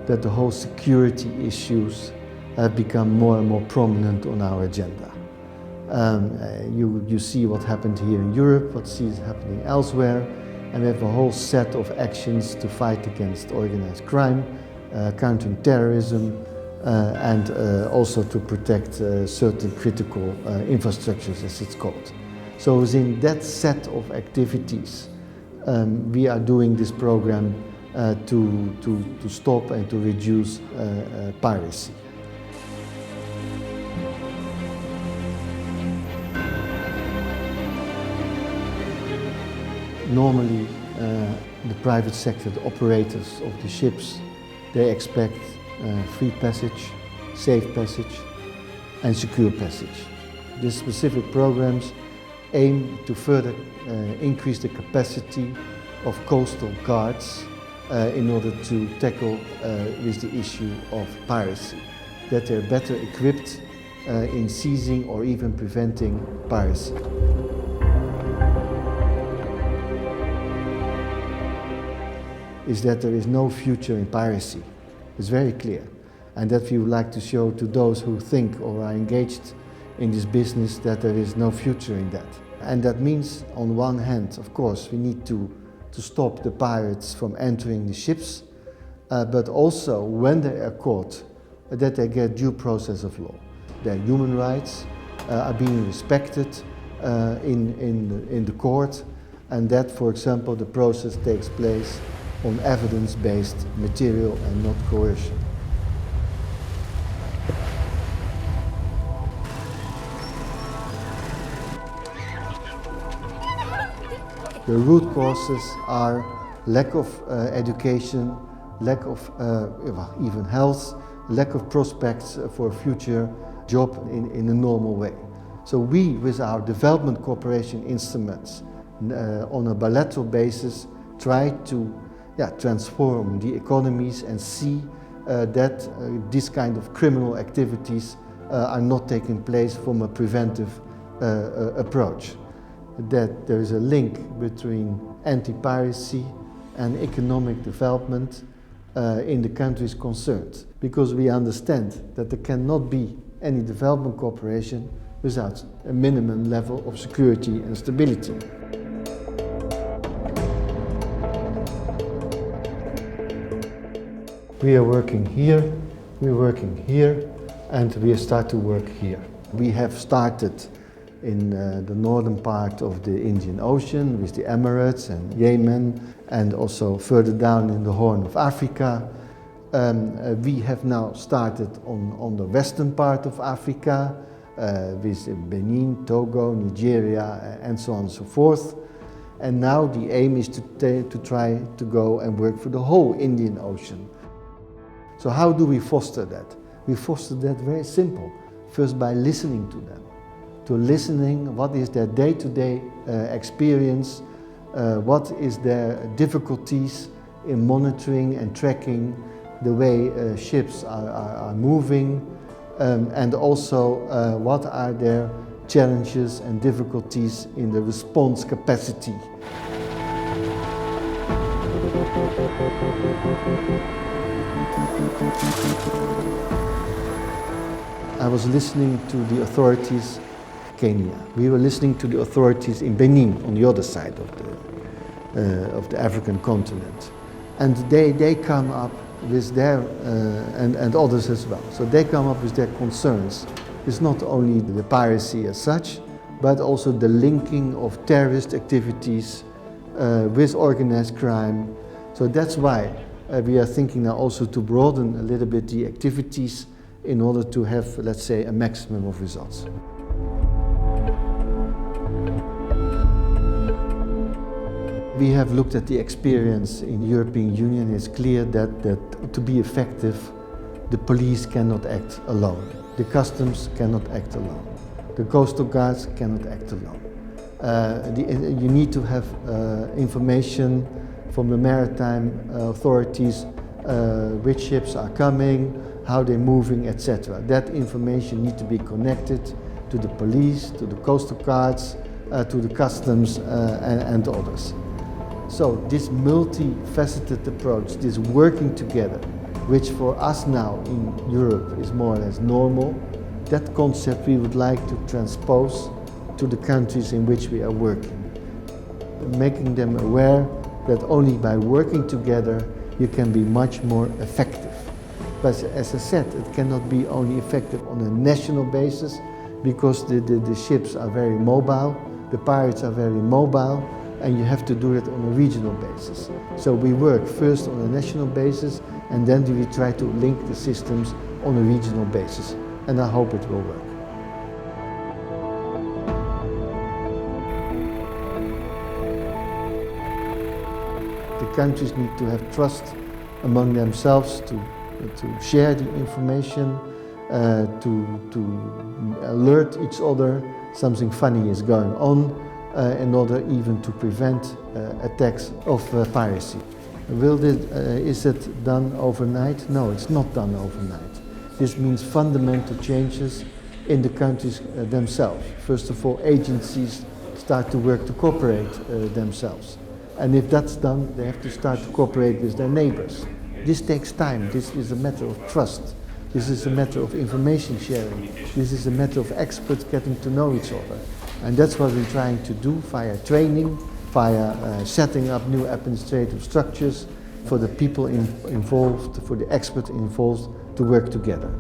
that the whole security issues have become more and more prominent on our agenda. You see what happened here in Europe, what is happening elsewhere, and we have a whole set of actions to fight against organized crime, countering terrorism, and also to protect certain critical infrastructures, as it's called. So within that set of activities, we are doing this program to stop and to reduce piracy. Normally, the private sector, the operators of the ships, they expect free passage, safe passage and secure passage. These specific programs aim to further increase the capacity of coastal guards in order to tackle with the issue of piracy, that they're better equipped in seizing or even preventing piracy. Is that there is no future in piracy. It's very clear. And that we would like to show to those who think or are engaged in this business that there is no future in that. And that means, on one hand, of course, we need to stop the pirates from entering the ships, but also, when they are caught, that they get due process of law. Their human rights are being respected in the court, and that, for example, the process takes place on evidence-based material and not coercion. The root causes are lack of education, lack of even health, lack of prospects for a future job in a normal way. So we, with our development cooperation instruments, on a bilateral basis, try to transform the economies and see that this kind of criminal activities are not taking place from a preventive approach. That there is a link between anti-piracy and economic development in the countries concerned, because we understand that there cannot be any development cooperation without a minimum level of security and stability. We are working here, we're working here, and we start to work here. We have started in the northern part of the Indian Ocean with the Emirates and Yemen, and also further down in the Horn of Africa. We have now started on the western part of Africa with Benin, Togo, Nigeria, and so on and so forth. And now the aim is to try to go and work for the whole Indian Ocean. So how do we foster that? We foster that very simple. First, by listening to them. To listening, what is their day-to-day experience, what is their difficulties in monitoring and tracking the way ships are moving, and also what are their challenges and difficulties in the response capacity. I was listening to the authorities in Kenya. We were listening to the authorities in Benin, on the other side of the African continent. And they come up with their, and others as well. So they come up with their concerns. It's not only the piracy as such, but also the linking of terrorist activities with organized crime. So that's why we are thinking now also to broaden a little bit the activities in order to have, let's say, a maximum of results. We have looked at the experience in the European Union. It's clear that to be effective, the police cannot act alone. The customs cannot act alone. The coastal guards cannot act alone. You need to have information from the maritime authorities, which ships are coming, how they're moving, etc. That information needs to be connected to the police, to the coastal guards, to the customs and others. So this multifaceted approach, this working together which for us now in Europe is more or less normal, that concept we would like to transpose to the countries in which we are working, making them aware that only by working together you can be much more effective. But as I said, it cannot be only effective on a national basis because the ships are very mobile, the pirates are very mobile, and you have to do it on a regional basis. So we work first on a national basis and then we try to link the systems on a regional basis. And I hope it will work. The countries need to have trust among themselves to share the information, to alert each other something funny is going on, in order even to prevent attacks of piracy. Is it done overnight? No, it's not done overnight. This means fundamental changes in the countries themselves. First of all, agencies start to work to cooperate themselves. And if that's done, they have to start to cooperate with their neighbors. This takes time. This is a matter of trust. This is a matter of information sharing. This is a matter of experts getting to know each other. And that's what we're trying to do via training, via setting up new administrative structures for the people involved, for the experts involved to work together.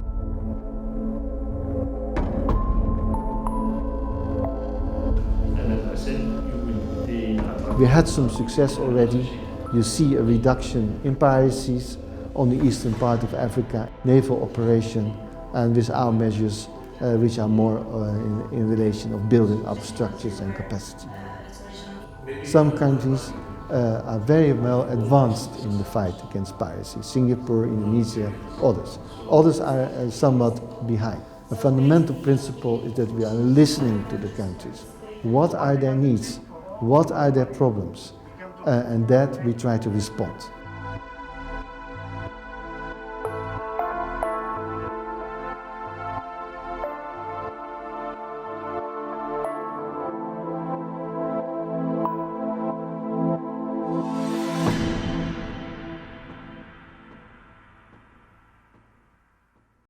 We had some success already. You see a reduction in piracies on the eastern part of Africa, naval operation, and with our measures which are more in relation of building up structures and capacity. Some countries are very well advanced in the fight against piracy. Singapore, Indonesia, others. Others are somewhat behind. A fundamental principle is that we are listening to the countries. What are their needs? What are their problems? And that we try to respond.